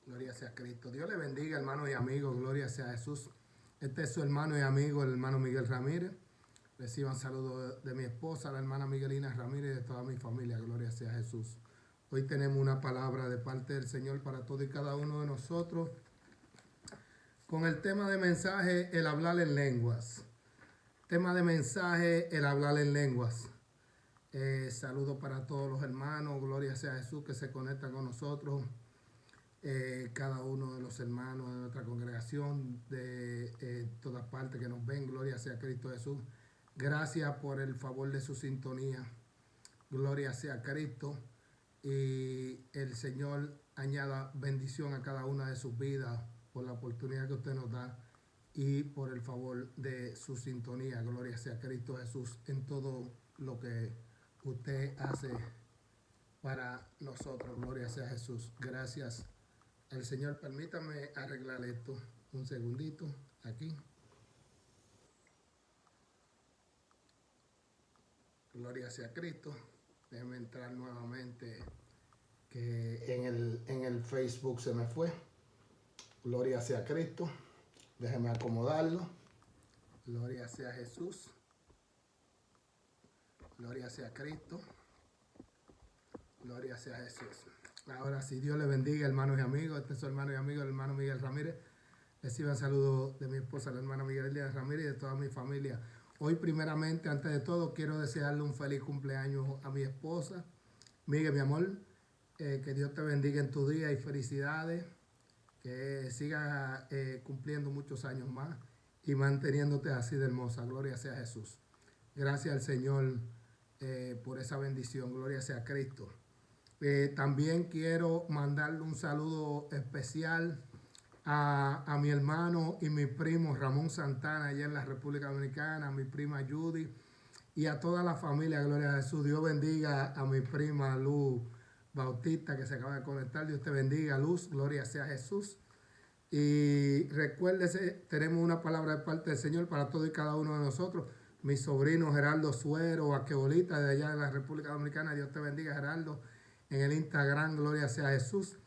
Gloria sea a Cristo. Dios le bendiga, hermanos y amigos. Gloria sea a Jesús. Este es su hermano y amigo, el hermano Miguel Ramírez. Reciban saludos de mi esposa, la hermana Miguelina Ramírez, y de toda mi familia. Gloria sea a Jesús. Hoy tenemos una palabra de parte del Señor para todo y cada uno de nosotros, con el tema de mensaje, el hablar en lenguas. Tema de mensaje, el hablar en lenguas. Saludo para todos los hermanos. Gloria sea a Jesús que se conectan con nosotros. Cada uno de los hermanos de nuestra congregación, de todas partes que nos ven. Gloria sea a Cristo Jesús. Gracias por el favor de su sintonía. Gloria sea a Cristo. Y el Señor añada bendición a cada una de sus vidas por la oportunidad que usted nos da y por el favor de su sintonía. Gloria sea a Cristo Jesús en todo lo que usted hace para nosotros. Gloria sea a Jesús. Gracias al Señor. Permítame arreglar esto un segundito aquí. Gloria sea a Cristo. Déjeme entrar nuevamente, que en el Facebook se me fue. Gloria sea a Cristo. Déjeme acomodarlo. Gloria sea a Jesús. Gloria sea a Cristo. Gloria sea a Jesús. Ahora sí, Dios le bendiga, hermanos y amigos. Este es su hermano y amigo, el hermano Miguel Ramírez. Reciban saludos de mi esposa, la hermana Miguelina Ramírez, y de toda mi familia. Hoy, primeramente, antes de todo, quiero desearle un feliz cumpleaños a mi esposa. Miguel, mi amor, que Dios te bendiga en tu día y felicidades. Que sigas cumpliendo muchos años más y manteniéndote así de hermosa. Gloria sea a Jesús. Gracias al Señor por esa bendición. Gloria sea a Cristo. También quiero mandarle un saludo especial a mi hermano y mi primo Ramón Santana allá en la República Dominicana, a mi prima Judy y a toda la familia. Gloria a Jesús. Dios bendiga a mi prima Luz Bautista, que se acaba de conectar. Dios te bendiga, Luz. Gloria sea a Jesús. Y recuérdese, tenemos una palabra de parte del Señor para todo y cada uno de nosotros. Mi sobrino Gerardo Suero, Aquebolita, de allá de la República Dominicana. Dios te bendiga, Gerardo, en el Instagram. Gloria sea a Jesús.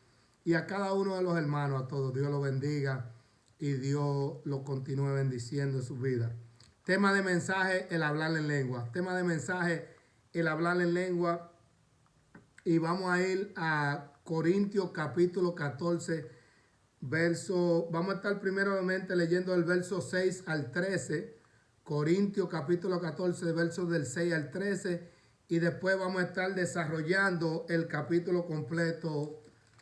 Y a cada uno de los hermanos, a todos, Dios los bendiga y Dios los continúe bendiciendo en su vida. Tema de mensaje, el hablar en lengua. Tema de mensaje, el hablar en lengua. Y vamos a ir a Corintios capítulo 14, vamos a estar primeramente leyendo el verso 6 al 13. Corintios capítulo 14, versos del 6 al 13. Y después vamos a estar desarrollando el capítulo completo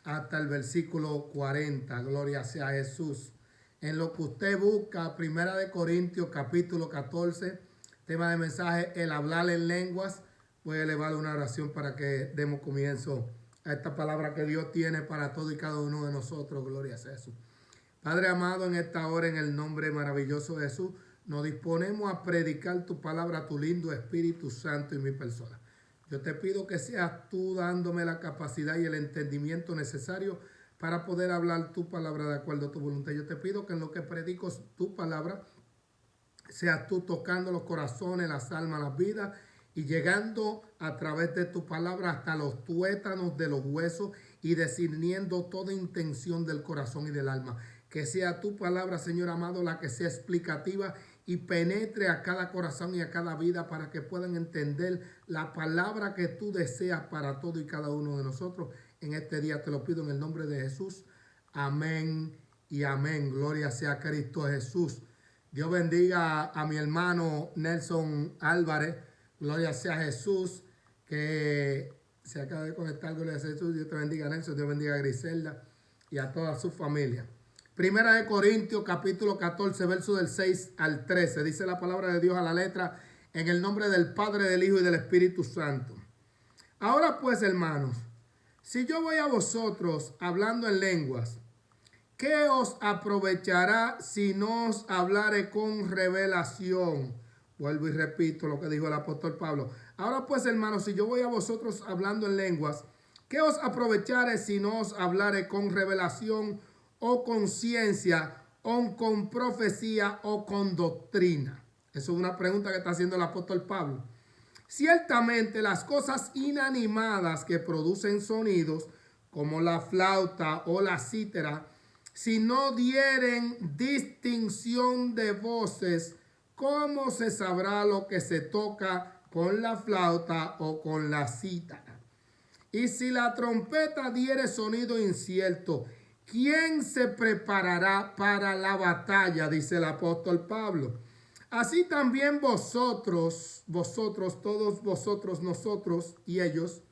hasta el versículo 40. Gloria sea a Jesús. En lo que usted busca, Primera de Corintios capítulo 14, tema de mensaje, el hablar en lenguas. Voy a elevar una oración para que demos comienzo a esta palabra que Dios tiene para todo y cada uno de nosotros. Gloria sea a Jesús. Padre amado, en esta hora, en el nombre maravilloso de Jesús, nos disponemos a predicar tu palabra, tu lindo Espíritu Santo y mi persona. Yo te pido que seas tú dándome la capacidad y el entendimiento necesario para poder hablar tu palabra de acuerdo a tu voluntad. Yo te pido que en lo que predico tu palabra, seas tú tocando los corazones, las almas, las vidas y llegando a través de tu palabra hasta los tuétanos de los huesos y discerniendo toda intención del corazón y del alma. Que sea tu palabra, Señor amado, la que sea explicativa y penetre a cada corazón y a cada vida para que puedan entender la palabra que tú deseas para todo y cada uno de nosotros. En este día te lo pido en el nombre de Jesús. Amén y amén. Gloria sea a Cristo Jesús. Dios bendiga a mi hermano Nelson Álvarez. Gloria sea a Jesús, que se acaba de conectar. Gloria sea a Jesús. Dios te bendiga, Nelson. Dios bendiga a Griselda y a toda su familia. Primera de Corintios, capítulo 14, verso del 6 al 13. Dice la palabra de Dios a la letra, en el nombre del Padre, del Hijo y del Espíritu Santo. Ahora pues, hermanos, si yo voy a vosotros hablando en lenguas, ¿qué os aprovechará si no os hablare con revelación? Vuelvo y repito lo que dijo el apóstol Pablo. Ahora pues, hermanos, si yo voy a vosotros hablando en lenguas, ¿qué os aprovecharé si no os hablare con revelación o con ciencia o con profecía o con doctrina? Eso es una pregunta que está haciendo el apóstol Pablo. Ciertamente las cosas inanimadas que producen sonidos como la flauta o la cítara, si no dieren distinción de voces, ¿cómo se sabrá lo que se toca con la flauta o con la cítara? Y si la trompeta diere sonido incierto, ¿quién se preparará para la batalla? Dice el apóstol Pablo. Así también vosotros, todos vosotros, nosotros y ellos,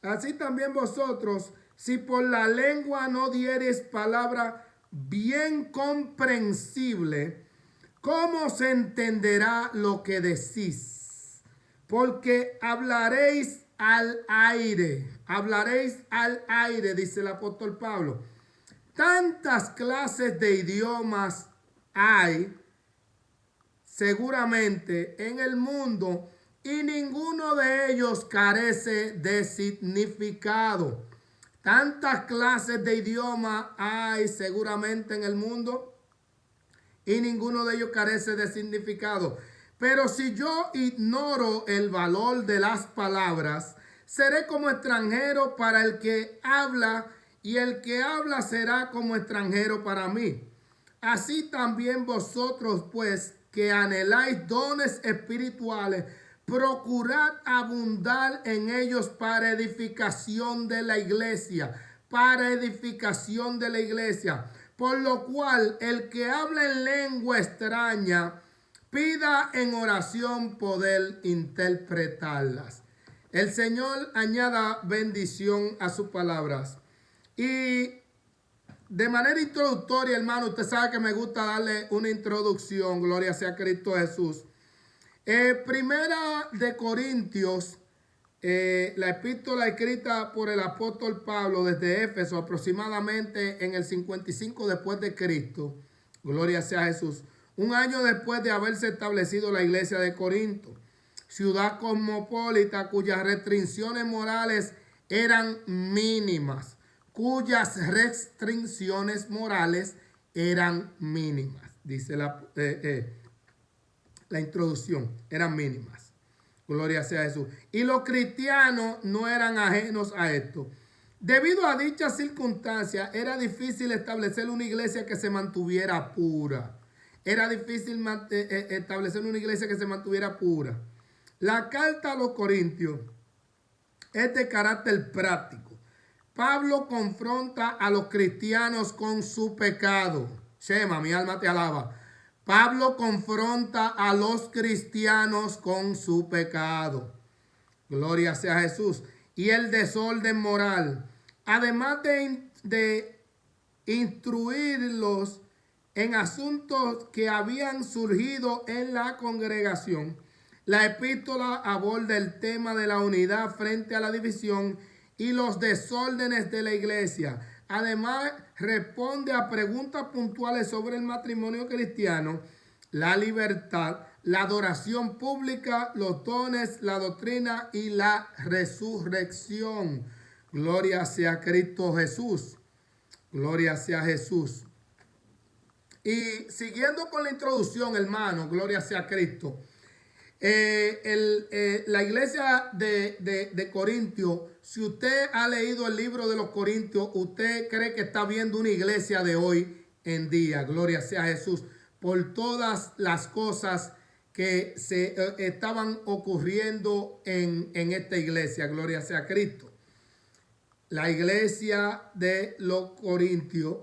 así también vosotros, si por la lengua no diereis palabra bien comprensible, ¿cómo se entenderá lo que decís? Porque hablaréis al aire, dice el apóstol Pablo. Tantas clases de idiomas hay seguramente en el mundo y ninguno de ellos carece de significado. Tantas clases de idiomas hay seguramente en el mundo y ninguno de ellos carece de significado. Pero si yo ignoro el valor de las palabras, seré como extranjero para el que habla, y el que habla será como extranjero para mí. Así también vosotros, pues, que anheláis dones espirituales, procurad abundar en ellos para edificación de la iglesia, Por lo cual, el que habla en lengua extraña, pida en oración poder interpretarlas. El Señor añada bendición a sus palabras. Y de manera introductoria, hermano, usted sabe que me gusta darle una introducción. Gloria sea a Cristo Jesús. Primera de Corintios, la epístola escrita por el apóstol Pablo desde Éfeso, aproximadamente en el 55 después de Cristo. Gloria sea a Jesús. Un año después de haberse establecido la iglesia de Corinto, ciudad cosmopolita cuyas restricciones morales eran mínimas. Dice la introducción, eran mínimas. Gloria sea a Jesús. Y los cristianos no eran ajenos a esto. Debido a dichas circunstancias, era difícil establecer una iglesia que se mantuviera pura. La carta a los Corintios es de carácter práctico. Pablo confronta a los cristianos con su pecado. Shema, mi alma te alaba. Pablo confronta a los cristianos con su pecado. Gloria sea a Jesús. Y el desorden moral. Además de instruirlos en asuntos que habían surgido en la congregación, la epístola aborda el tema de la unidad frente a la división y los desórdenes de la iglesia. Además, responde a preguntas puntuales sobre el matrimonio cristiano, la libertad, la adoración pública, los dones, la doctrina y la resurrección. Gloria sea a Cristo Jesús. Gloria sea a Jesús. Y siguiendo con la introducción, hermano, gloria sea a Cristo. La iglesia de Corintio, si usted ha leído el libro de los Corintios, usted cree que está viendo una iglesia de hoy en día. Gloria sea a Jesús. Por todas las cosas que se estaban ocurriendo en esta iglesia. Gloria sea a Cristo. La iglesia de los Corintios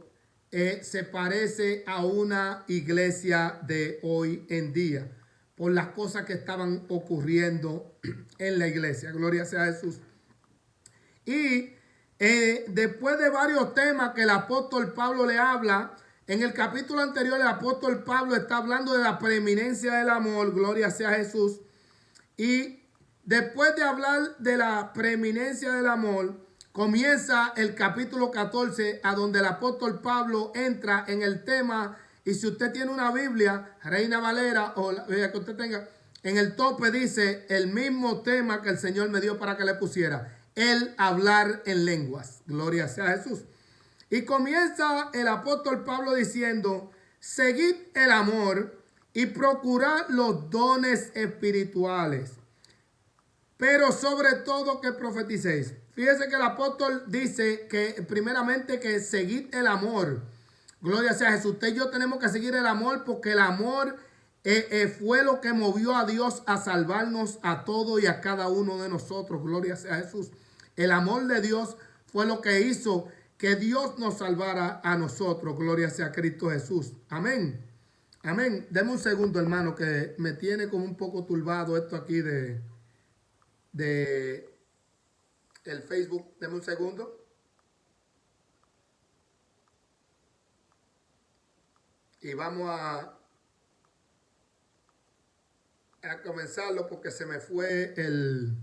se parece a una iglesia de hoy en día por las cosas que estaban ocurriendo en la iglesia. Gloria sea a Jesús. Y después de varios temas que el apóstol Pablo le habla, en el capítulo anterior el apóstol Pablo está hablando de la preeminencia del amor. Gloria sea a Jesús. Y después de hablar de la preeminencia del amor, comienza el capítulo 14, a donde el apóstol Pablo entra en el tema. Y si usted tiene una Biblia, Reina Valera, o la Biblia que usted tenga, en el tope dice el mismo tema que el Señor me dio para que le pusiera: el hablar en lenguas. Gloria sea a Jesús. Y comienza el apóstol Pablo diciendo: seguid el amor y procurad los dones espirituales, pero sobre todo que profeticéis. Fíjese que el apóstol dice que primeramente que seguid el amor. Gloria sea a Jesús. Usted y yo tenemos que seguir el amor porque el amor fue lo que movió a Dios a salvarnos a todos y a cada uno de nosotros. Gloria sea a Jesús. El amor de Dios fue lo que hizo que Dios nos salvara a nosotros. Gloria sea a Cristo Jesús. Amén. Amén. Deme un segundo, hermano, que me tiene como un poco turbado esto aquí de el Facebook. Deme un segundo. Y vamos a comenzarlo porque se me fue el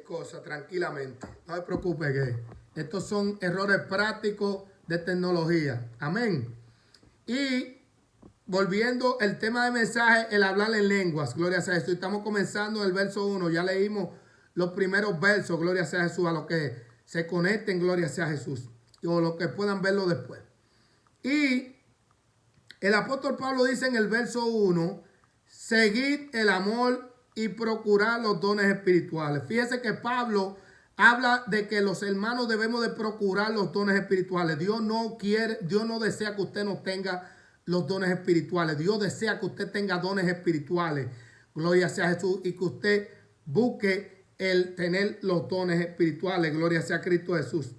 cosa tranquilamente. No se preocupe que estos son errores prácticos de tecnología. Amén. Y volviendo el tema de mensaje, el hablar en lenguas. Gloria sea a Jesús. Estamos comenzando el verso 1. Ya leímos los primeros versos. Gloria sea a Jesús. A los que se conecten. Gloria sea a Jesús. O los que puedan verlo después. Y el apóstol Pablo dice en el verso 1, seguid el amor y procurad los dones espirituales. Fíjese que Pablo habla de que los hermanos debemos de procurar los dones espirituales. Dios no desea que usted no tenga los dones espirituales. Dios desea que usted tenga dones espirituales. Gloria sea a Jesús. Y que usted busque el tener los dones espirituales. Gloria sea a Cristo Jesús.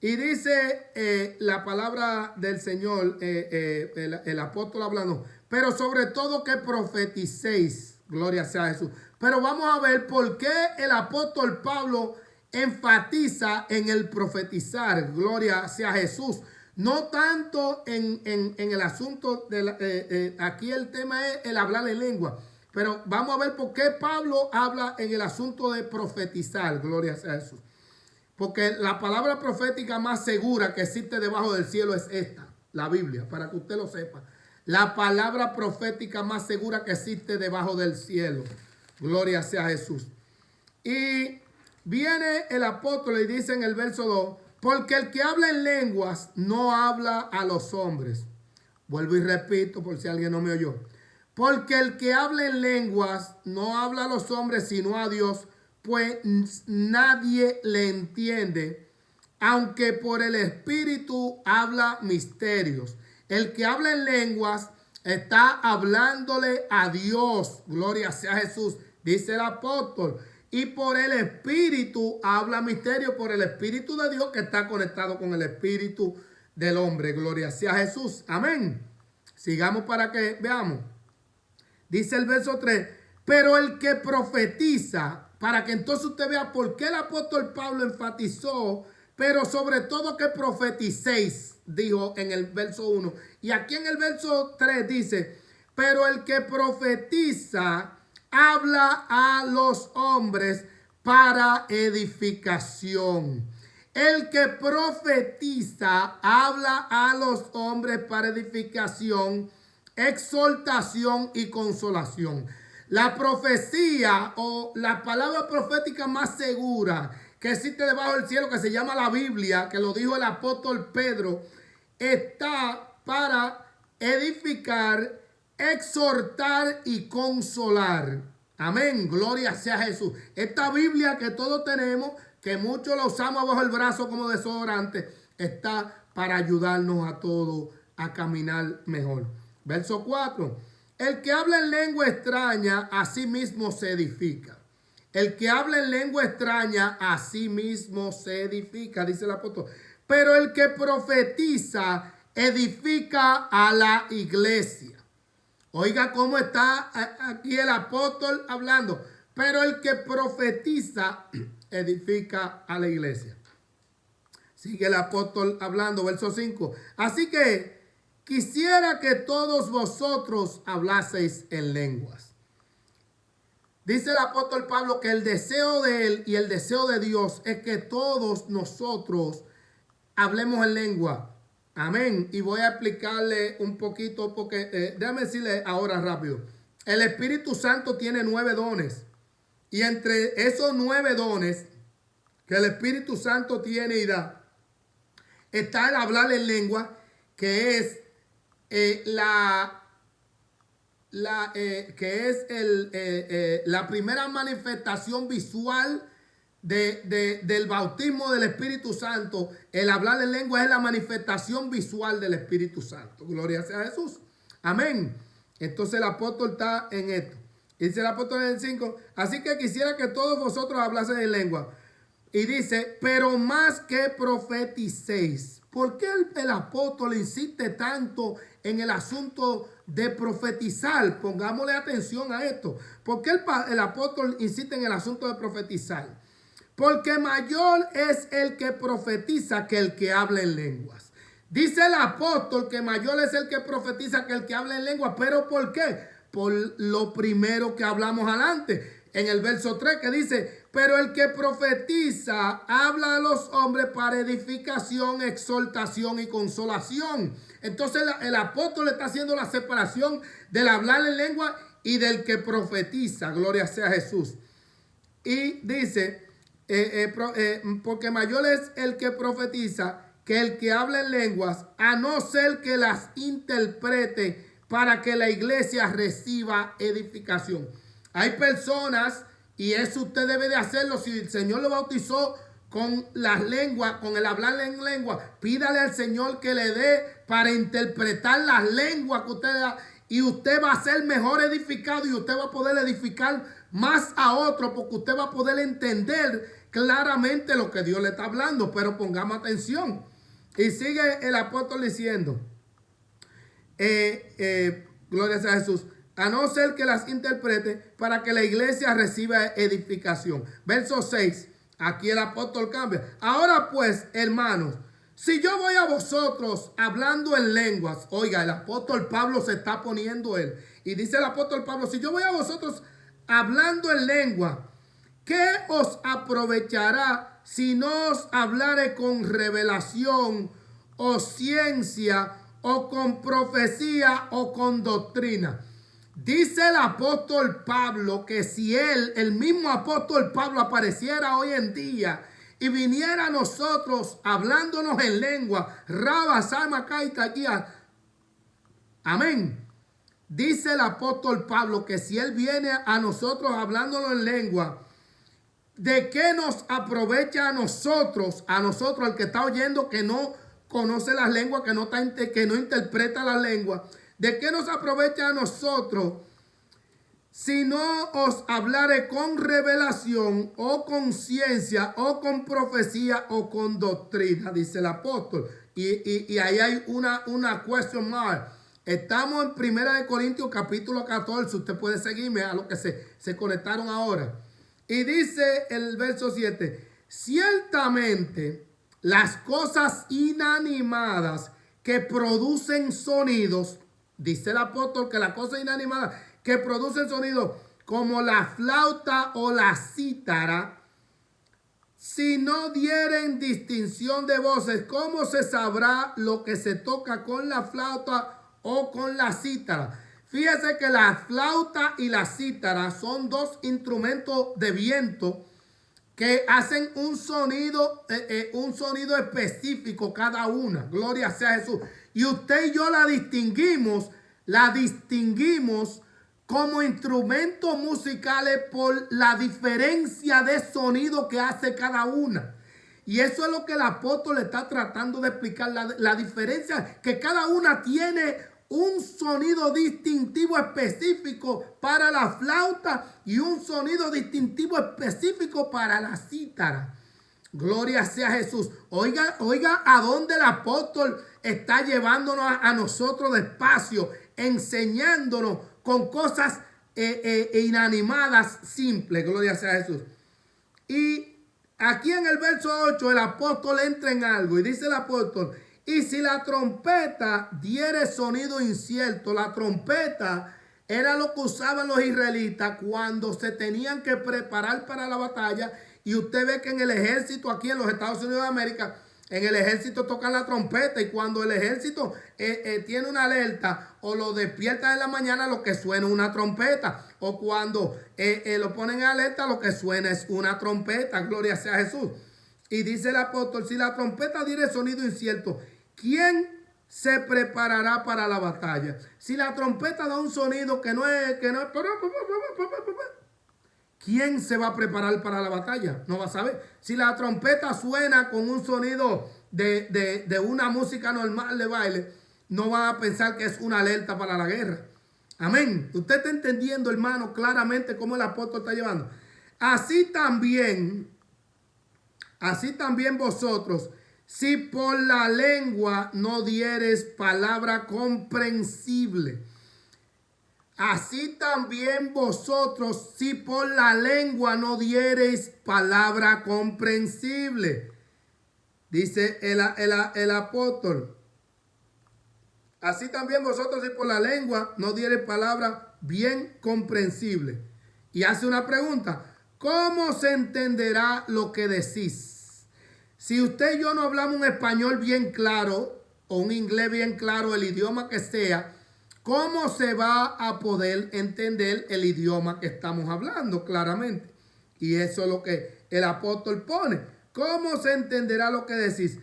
Y dice la palabra del Señor, el apóstol hablando, pero sobre todo que profeticéis, gloria sea a Jesús. Pero vamos a ver por qué el apóstol Pablo enfatiza en el profetizar, gloria sea a Jesús. No tanto en el asunto, aquí el tema es el hablar en lengua. Pero vamos a ver por qué Pablo habla en el asunto de profetizar, gloria sea a Jesús. Porque la palabra profética más segura que existe debajo del cielo es esta, la Biblia, para que usted lo sepa. La palabra profética más segura que existe debajo del cielo. Gloria sea a Jesús. Y viene el apóstol y dice en el verso 2, porque el que habla en lenguas no habla a los hombres. Vuelvo y repito por si alguien no me oyó. Porque el que habla en lenguas no habla a los hombres sino a Dios, pues nadie le entiende, aunque por el Espíritu habla misterios. El que habla en lenguas está hablándole a Dios. Gloria sea a Jesús, dice el apóstol. Y por el Espíritu habla misterio, por el Espíritu de Dios que está conectado con el Espíritu del hombre. Gloria sea a Jesús. Amén. Sigamos para que veamos. Dice el verso 3, pero el que profetiza, para que entonces usted vea por qué el apóstol Pablo enfatizó, pero sobre todo que profeticéis, dijo en el verso 1. Y aquí en el verso 3 dice, pero el que profetiza habla a los hombres para edificación. El que profetiza habla a los hombres para edificación, exhortación y consolación. La profecía o la palabra profética más segura que existe debajo del cielo, que se llama la Biblia, que lo dijo el apóstol Pedro, está para edificar, exhortar y consolar. Amén, gloria sea a Jesús. Esta Biblia que todos tenemos, que muchos la usamos bajo el brazo como desodorante, está para ayudarnos a todos a caminar mejor. Verso 4. El que habla en lengua extraña, a sí mismo se edifica. El que habla en lengua extraña, a sí mismo se edifica, dice el apóstol. Pero el que profetiza, edifica a la iglesia. Oiga cómo está aquí el apóstol hablando. Pero el que profetiza, edifica a la iglesia. Sigue el apóstol hablando, verso 5. Así que quisiera que todos vosotros hablaseis en lenguas. Dice el apóstol Pablo que el deseo de él y el deseo de Dios es que todos nosotros hablemos en lengua. Amén. Y voy a explicarle un poquito porque, déjame decirle ahora rápido. El Espíritu Santo tiene 9 dones. Y entre esos 9 dones que el Espíritu Santo tiene y da, está el hablar en lengua, que es la primera manifestación visual del bautismo del Espíritu Santo, el hablar en lengua es la manifestación visual del Espíritu Santo. Gloria sea a Jesús. Amén. Entonces el apóstol está en esto. Dice el apóstol en el 5, así que quisiera que todos vosotros hablasen en lengua. Y dice, pero más que profeticéis. ¿Por qué el apóstol insiste tanto en el asunto de profetizar? Pongámosle atención a esto. ¿Por qué el apóstol insiste en el asunto de profetizar? Porque mayor es el que profetiza que el que habla en lenguas. Dice el apóstol que mayor es el que profetiza que el que habla en lenguas. ¿Pero por qué? Por lo primero que hablamos adelante. En el verso 3 que dice, pero el que profetiza habla a los hombres para edificación, exhortación y consolación. Entonces el apóstol está haciendo la separación del hablar en lengua y del que profetiza. Gloria sea a Jesús. Y dice, porque mayor es el que profetiza que el que habla en lenguas, a no ser que las interprete para que la iglesia reciba edificación. Hay personas, y eso usted debe de hacerlo, si el Señor lo bautizó con las lenguas, con el hablar en lengua, pídale al Señor que le dé para interpretar las lenguas que usted da, y usted va a ser mejor edificado y usted va a poder edificar más a otro, porque usted va a poder entender claramente lo que Dios le está hablando. Pero pongamos atención. Y sigue el apóstol diciendo, gloria sea a Jesús, a no ser que las interprete para que la iglesia reciba edificación. Verso 6, aquí el apóstol cambia. Ahora pues, hermanos, si yo voy a vosotros hablando en lenguas, oiga, el apóstol Pablo se está poniendo él. Y dice el apóstol Pablo, si yo voy a vosotros hablando en lengua, ¿qué os aprovechará si no os hablare con revelación o ciencia o con profecía o con doctrina? Dice el apóstol Pablo que si el mismo apóstol Pablo apareciera hoy en día y viniera a nosotros hablándonos en lengua, Raba, Sama, Kaita, amén. Dice el apóstol Pablo que si él viene a nosotros hablándonos en lengua, ¿de qué nos aprovecha a nosotros, el que está oyendo, que no conoce las lenguas, que no interpreta las lenguas? ¿De qué nos aprovecha a nosotros si no os hablare con revelación o con ciencia o con profecía o con doctrina? Dice el apóstol. Y ahí hay una question mark. Estamos en 1 Corintios capítulo 14. Usted puede seguirme a los que se conectaron ahora. Y dice el verso 7, ciertamente las cosas inanimadas que producen sonidos, dice el apóstol que las cosas inanimadas que producen sonidos como la flauta o la cítara, si no dieren distinción de voces, ¿cómo se sabrá lo que se toca con la flauta o con la cítara? Fíjese que la flauta y la cítara son dos instrumentos de viento que hacen un sonido específico cada una. Gloria sea a Jesús. Y usted y yo la distinguimos como instrumentos musicales por la diferencia de sonido que hace cada una. Y eso es lo que el apóstol está tratando de explicar, la diferencia, que cada una tiene un sonido distintivo específico para la flauta y un sonido distintivo específico para la cítara. Gloria sea a Jesús. Oiga a dónde el apóstol está llevándonos a nosotros despacio, enseñándonos con cosas inanimadas, simples. Gloria sea a Jesús. Y aquí en el verso 8 el apóstol entra en algo y dice el apóstol, y si la trompeta diere sonido incierto, la trompeta era lo que usaban los israelitas cuando se tenían que preparar para la batalla. Y usted ve que en el ejército aquí en los Estados Unidos de América, en el ejército tocan la trompeta, y cuando el ejército tiene una alerta o lo despierta en la mañana, lo que suena es una trompeta, o cuando lo ponen en alerta, lo que suena es una trompeta. Gloria sea a Jesús. Y dice el apóstol, si la trompeta diere sonido incierto, ¿quién se preparará para la batalla? Si la trompeta da un sonido que no es ¿quién se va a preparar para la batalla? No va a saber. Si la trompeta suena con un sonido de una música normal de baile, no van a pensar que es una alerta para la guerra. Amén. Usted está entendiendo, hermano, claramente cómo el apóstol está llevando. Así también vosotros, si por la lengua no diereis palabra comprensible. Así también vosotros, si por la lengua no diereis palabra comprensible. Dice el apóstol. Así también vosotros, si por la lengua no diereis palabra bien comprensible. Y hace una pregunta. ¿Cómo se entenderá lo que decís? Si usted y yo no hablamos un español bien claro o un inglés bien claro, el idioma que sea, ¿cómo se va a poder entender el idioma que estamos hablando claramente? Y eso es lo que el apóstol pone. ¿Cómo se entenderá lo que decís?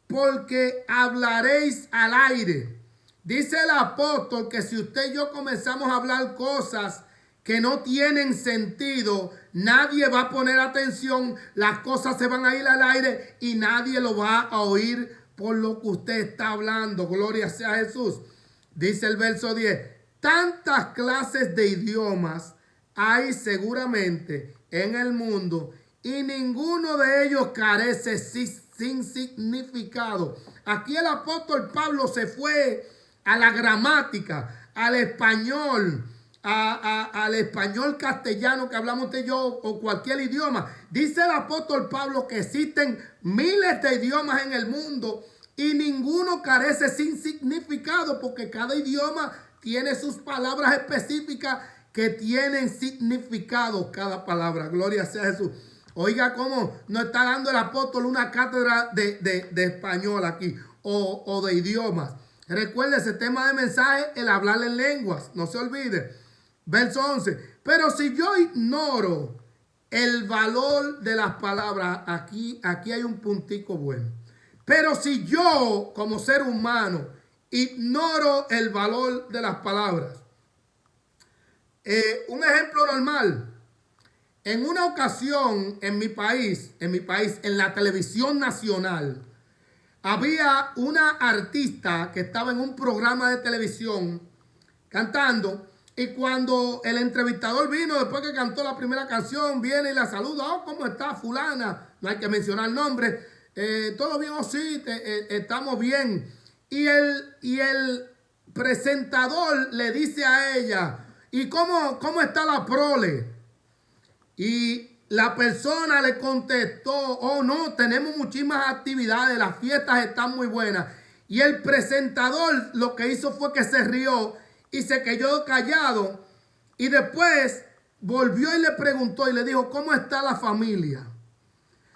Porque hablaréis al aire. Dice el apóstol que si usted y yo comenzamos a hablar cosas que no tienen sentido, nadie va a poner atención, las cosas se van a ir al aire y nadie lo va a oír por lo que usted está hablando. Gloria sea a Jesús. Dice el verso 10, tantas clases de idiomas hay seguramente en el mundo y ninguno de ellos carece sin significado. Aquí el apóstol Pablo se fue a la gramática, al español, al español castellano que hablamos usted y yo o cualquier idioma. Dice el apóstol Pablo que existen miles de idiomas en el mundo y ninguno carece sin significado, porque cada idioma tiene sus palabras específicas que tienen significado cada palabra. Gloria sea a Jesús. Oiga cómo nos está dando el apóstol una cátedra de español aquí o de idiomas. Recuerde ese tema de mensaje, el hablar en lenguas. No se olvide. Verso 11. Pero si yo ignoro el valor de las palabras, aquí hay un puntico bueno. Pero si yo, como ser humano, ignoro el valor de las palabras. Un ejemplo normal. En una ocasión en mi país, en la televisión nacional, había una artista que estaba en un programa de televisión cantando. Y cuando el entrevistador vino, después que cantó la primera canción, viene y la saluda. Oh, ¿cómo está fulana? No hay que mencionar nombres. ¿Todo bien? Oh, sí, estamos bien. Y el presentador le dice a ella, ¿y cómo está la prole? Y la persona le contestó, oh no, tenemos muchísimas actividades, las fiestas están muy buenas. Y el presentador lo que hizo fue que se rió y se quedó callado. Y después volvió y le preguntó y le dijo, ¿cómo está la familia?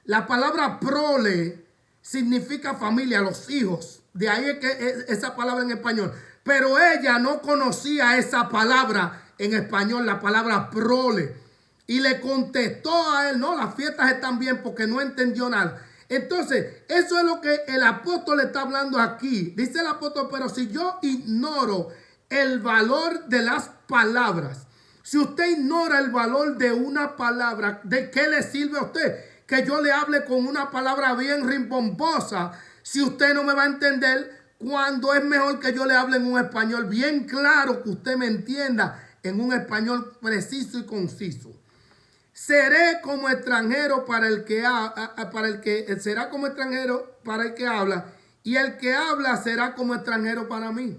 La palabra prole significa familia, los hijos. De ahí es que es esa palabra en español. Pero ella no conocía esa palabra en español, la palabra prole. Y le contestó a él, no, las fiestas están bien, porque no entendió nada. Entonces, eso es lo que el apóstol está hablando aquí. Dice el apóstol, pero si yo ignoro el valor de las palabras, si usted ignora el valor de una palabra, ¿de qué le sirve a usted que yo le hable con una palabra bien rimbombosa si usted no me va a entender, cuando es mejor que yo le hable en un español bien claro, que usted me entienda, en un español preciso y conciso? Seré como extranjero para el que será como extranjero para el que habla, y el que habla será como extranjero para mí.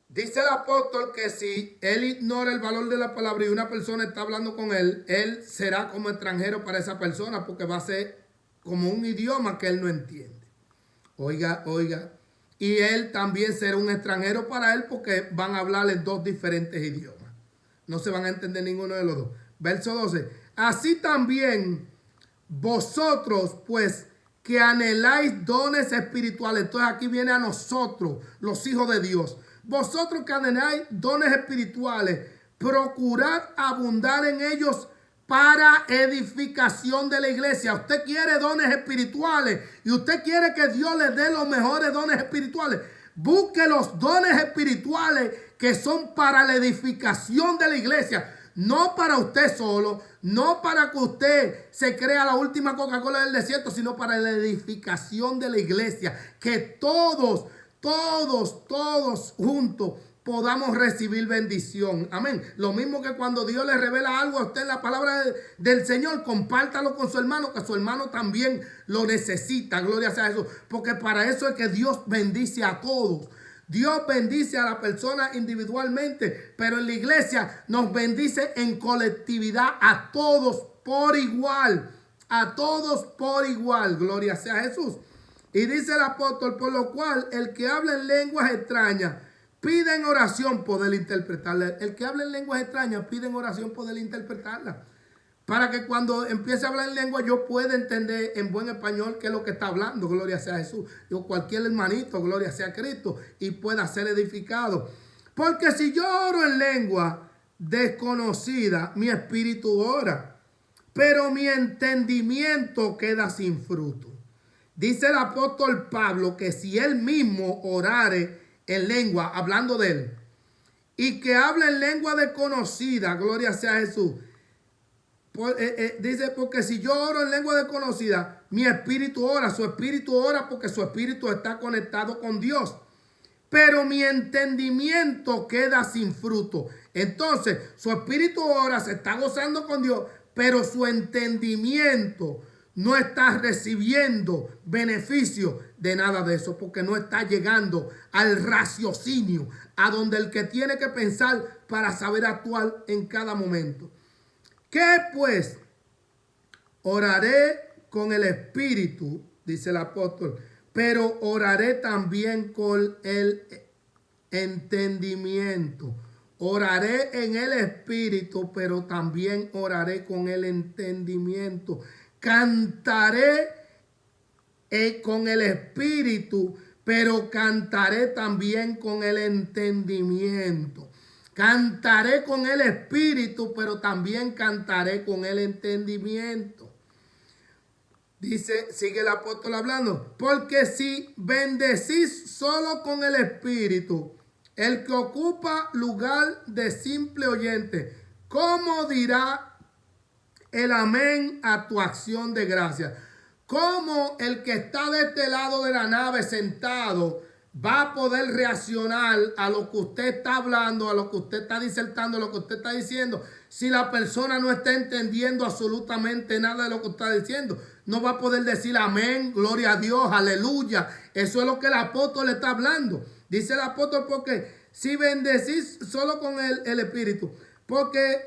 Dice el apóstol que si él ignora el valor de la palabra y una persona está hablando con él, él será como extranjero para esa persona, porque va a ser como un idioma que él no entiende. Oiga. Y él también será un extranjero para él, porque van a hablar en dos diferentes idiomas. No se van a entender ninguno de los dos. Verso 12. Así también vosotros, pues, que anheláis dones espirituales. Entonces aquí viene a nosotros, los hijos de Dios. Vosotros que anheláis dones espirituales, procurad abundar en ellos para edificación de la iglesia. Usted quiere dones espirituales y usted quiere que Dios le dé los mejores dones espirituales. Busque los dones espirituales que son para la edificación de la iglesia. no para usted solo, no para que usted se crea la última Coca-Cola del desierto, sino para la edificación de la iglesia, que todos juntos podamos recibir bendición. Amén. Lo mismo que cuando Dios le revela algo a usted en la palabra del Señor, compártalo con su hermano, que su hermano también lo necesita. Gloria sea a Jesús. Porque para eso es que Dios bendice a todos. Dios bendice a la persona individualmente, pero en la iglesia nos bendice en colectividad a todos por igual. A todos por igual. Gloria sea a Jesús. Y dice el apóstol, por lo cual el que habla en lenguas extrañas pide en oración poder interpretarla. El que habla en lenguas extrañas pide en oración poder interpretarla. Para que cuando empiece a hablar en lengua yo pueda entender en buen español qué es lo que está hablando. Gloria sea a Jesús. O cualquier hermanito, gloria sea a Cristo. Y pueda ser edificado. Porque si yo oro en lengua desconocida, mi espíritu ora. Pero mi entendimiento queda sin fruto. Dice el apóstol Pablo que si él mismo orare en lengua, hablando de él, y que habla en lengua desconocida, gloria sea a Jesús. Dice, porque si yo oro en lengua desconocida, mi espíritu ora, su espíritu ora porque su espíritu está conectado con Dios. Pero mi entendimiento queda sin fruto. Entonces, su espíritu ora, se está gozando con Dios, pero su entendimiento no está recibiendo beneficio de nada de eso, porque no está llegando al raciocinio, a donde el que tiene que pensar para saber actuar en cada momento. ¿Qué pues? Oraré con el espíritu, dice el apóstol, pero oraré también con el entendimiento. Oraré en el espíritu, pero también oraré con el entendimiento. Cantaré con el espíritu, pero cantaré también con el entendimiento. Cantaré con el espíritu, pero también cantaré con el entendimiento. Dice, sigue el apóstol hablando, porque si bendecís solo con el espíritu, el que ocupa lugar de simple oyente, ¿cómo dirá el amén a tu acción de gracia? ¿Cómo el que está de este lado de la nave sentado va a poder reaccionar a lo que usted está hablando, a lo que usted está disertando, a lo que usted está diciendo, si la persona no está entendiendo absolutamente nada de lo que está diciendo? No va a poder decir amén, gloria a Dios, aleluya. Eso es lo que el apóstol está hablando. Dice el apóstol, porque si bendecís solo con el espíritu, porque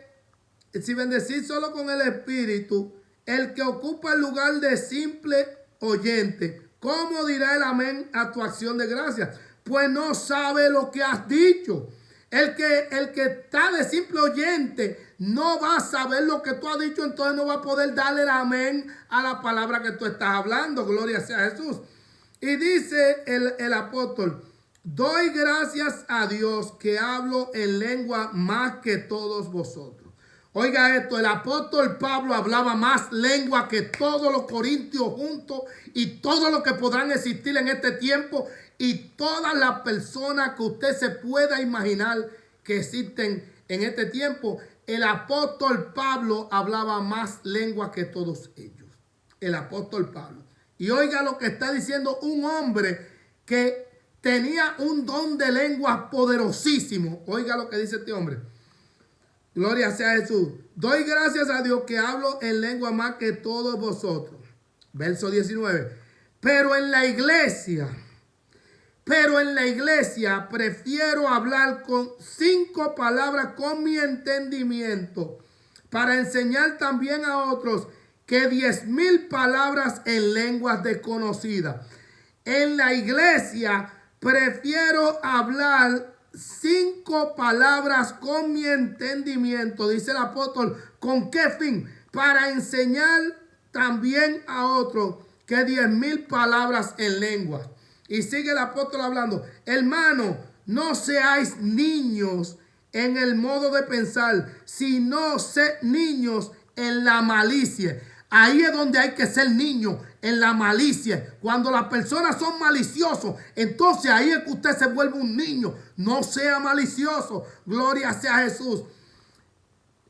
si bendecís solo con el espíritu, el que ocupa el lugar de simple oyente, ¿cómo dirá el amén a tu acción de gracia? Pues no sabe lo que has dicho. El que está de simple oyente no va a saber lo que tú has dicho, entonces no va a poder darle el amén a la palabra que tú estás hablando. Gloria sea a Jesús. Y dice el apóstol, doy gracias a Dios que hablo en lengua más que todos vosotros. Oiga esto, el apóstol Pablo hablaba más lengua que todos los corintios juntos y todo lo que podrán existir en este tiempo y todas las personas que usted se pueda imaginar que existen en este tiempo. El apóstol Pablo hablaba más lengua que todos ellos. El apóstol Pablo. Y oiga lo que está diciendo un hombre que tenía un don de lengua poderosísimo. Oiga lo que dice este hombre. Gloria sea a Jesús. Doy gracias a Dios que hablo en lengua más que todos vosotros. Verso 19. Pero en la iglesia prefiero hablar con 5 palabras con mi entendimiento para enseñar también a otros que 10,000 palabras en lenguas desconocidas. En la iglesia prefiero hablar 5 palabras con mi entendimiento, dice el apóstol. ¿Con qué fin? Para enseñar también a otros que 10,000 palabras en lengua. Y sigue el apóstol hablando. Hermano, no seáis niños en el modo de pensar, sino sed niños en la malicia. Ahí es donde hay que ser niño, en la malicia. Cuando las personas son maliciosos, entonces ahí es que usted se vuelve un niño. No sea malicioso. Gloria sea a Jesús.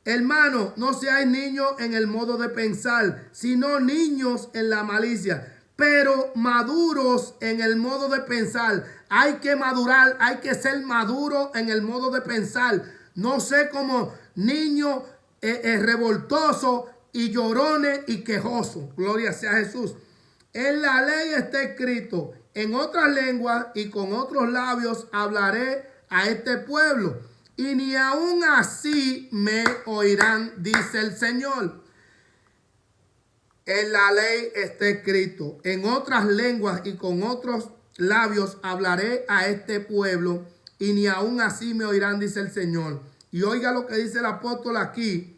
Hermano, no seáis niños en el modo de pensar, sino niños en la malicia, pero maduros en el modo de pensar. Hay que madurar, hay que ser maduro en el modo de pensar. No sé como niños revoltosos y llorones y quejosos. Gloria sea a Jesús. En la ley está escrito, en otras lenguas y con otros labios hablaré a este pueblo. Y ni aun así me oirán, dice el Señor. En la ley está escrito, en otras lenguas y con otros labios hablaré a este pueblo, y ni aun así me oirán, dice el Señor. Y oiga lo que dice el apóstol aquí,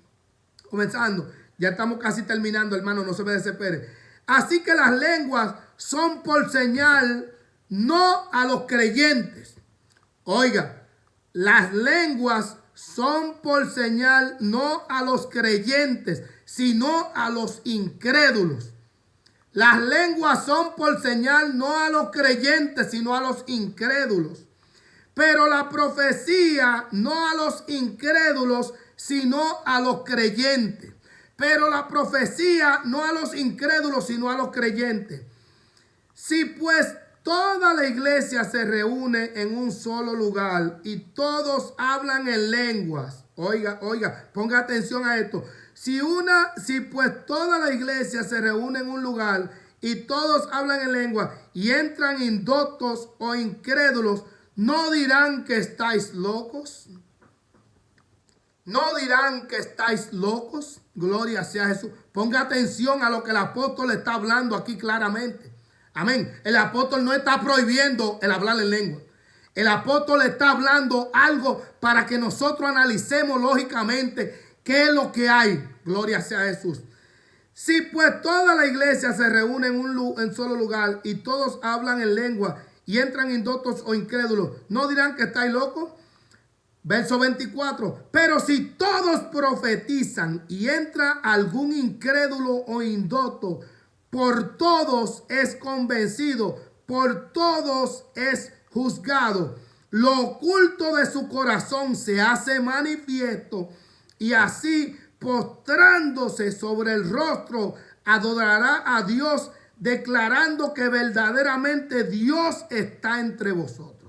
comenzando. Ya estamos casi terminando, hermano, no se me desespere. Así que las lenguas son por señal, no a los creyentes. Oiga. Las lenguas son por señal no a los creyentes, sino a los incrédulos. Las lenguas son por señal no a los creyentes, sino a los incrédulos. Pero la profecía no a los incrédulos, sino a los creyentes. Pero la profecía no a los incrédulos, sino a los creyentes. Si pues toda la iglesia se reúne en un solo lugar y todos hablan en lenguas. Oiga, ponga atención a esto. Si pues toda la iglesia se reúne en un lugar y todos hablan en lengua y entran indoctos o incrédulos, ¿no dirán que estáis locos? ¿No dirán que estáis locos? Gloria sea Jesús. Ponga atención a lo que el apóstol está hablando aquí claramente. Amén. El apóstol no está prohibiendo el hablar en lengua. El apóstol está hablando algo para que nosotros analicemos lógicamente qué es lo que hay. Gloria sea Jesús. Si pues toda la iglesia se reúne en un solo lugar y todos hablan en lengua y entran indoctos o incrédulos, ¿no dirán que estáis locos? Verso 24. Pero si todos profetizan y entra algún incrédulo o indocto, por todos es convencido, por todos es juzgado. Lo oculto de su corazón se hace manifiesto, y así, postrándose sobre el rostro, adorará a Dios, declarando que verdaderamente Dios está entre vosotros.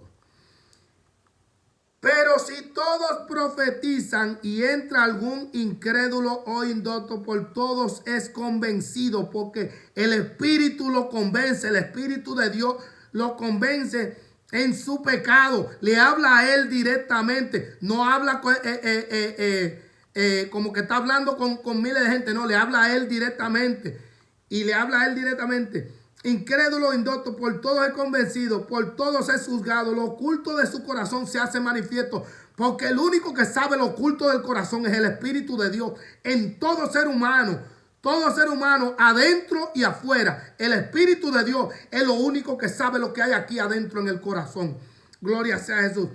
Pero si todos profetizan y entra algún incrédulo o indocto, por todos es convencido, porque el Espíritu lo convence, el Espíritu de Dios lo convence en su pecado. Le habla a él directamente, no habla como que está hablando con miles de gente, no, le habla a él directamente. Y le habla a él directamente. Incrédulo, indocto, por todos es convencido, por todos es juzgado. Lo oculto de su corazón se hace manifiesto, porque el único que sabe lo oculto del corazón es el Espíritu de Dios. En todo ser humano, adentro y afuera, el Espíritu de Dios es lo único que sabe lo que hay aquí adentro en el corazón. Gloria sea a Jesús.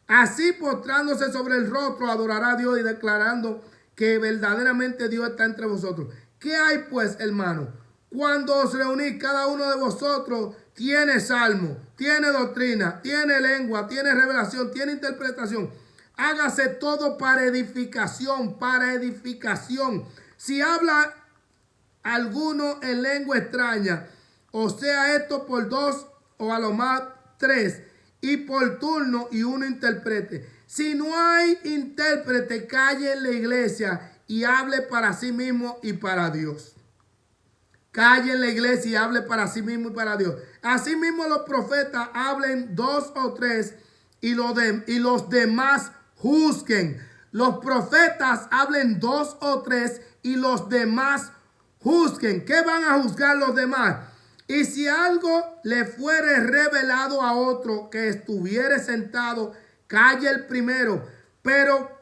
Así, postrándose sobre el rostro, adorará a Dios y declarando que verdaderamente Dios está entre vosotros. ¿Qué hay pues, hermano? Cuando os reunís, cada uno de vosotros tiene salmo, tiene doctrina, tiene lengua, tiene revelación, tiene interpretación. Hágase todo para edificación, para edificación. Si habla alguno en lengua extraña, o sea esto por dos o a lo más tres, y por turno y uno interprete. Si no hay intérprete, calle en la iglesia y hable para sí mismo y para Dios. Calle en la iglesia y hable para sí mismo y para Dios. Asimismo los profetas hablen dos o tres y los demás juzguen. Los profetas hablen dos o tres y los demás juzguen. ¿Qué van a juzgar los demás? Y si algo le fuere revelado a otro que estuviere sentado, calle el primero. Pero,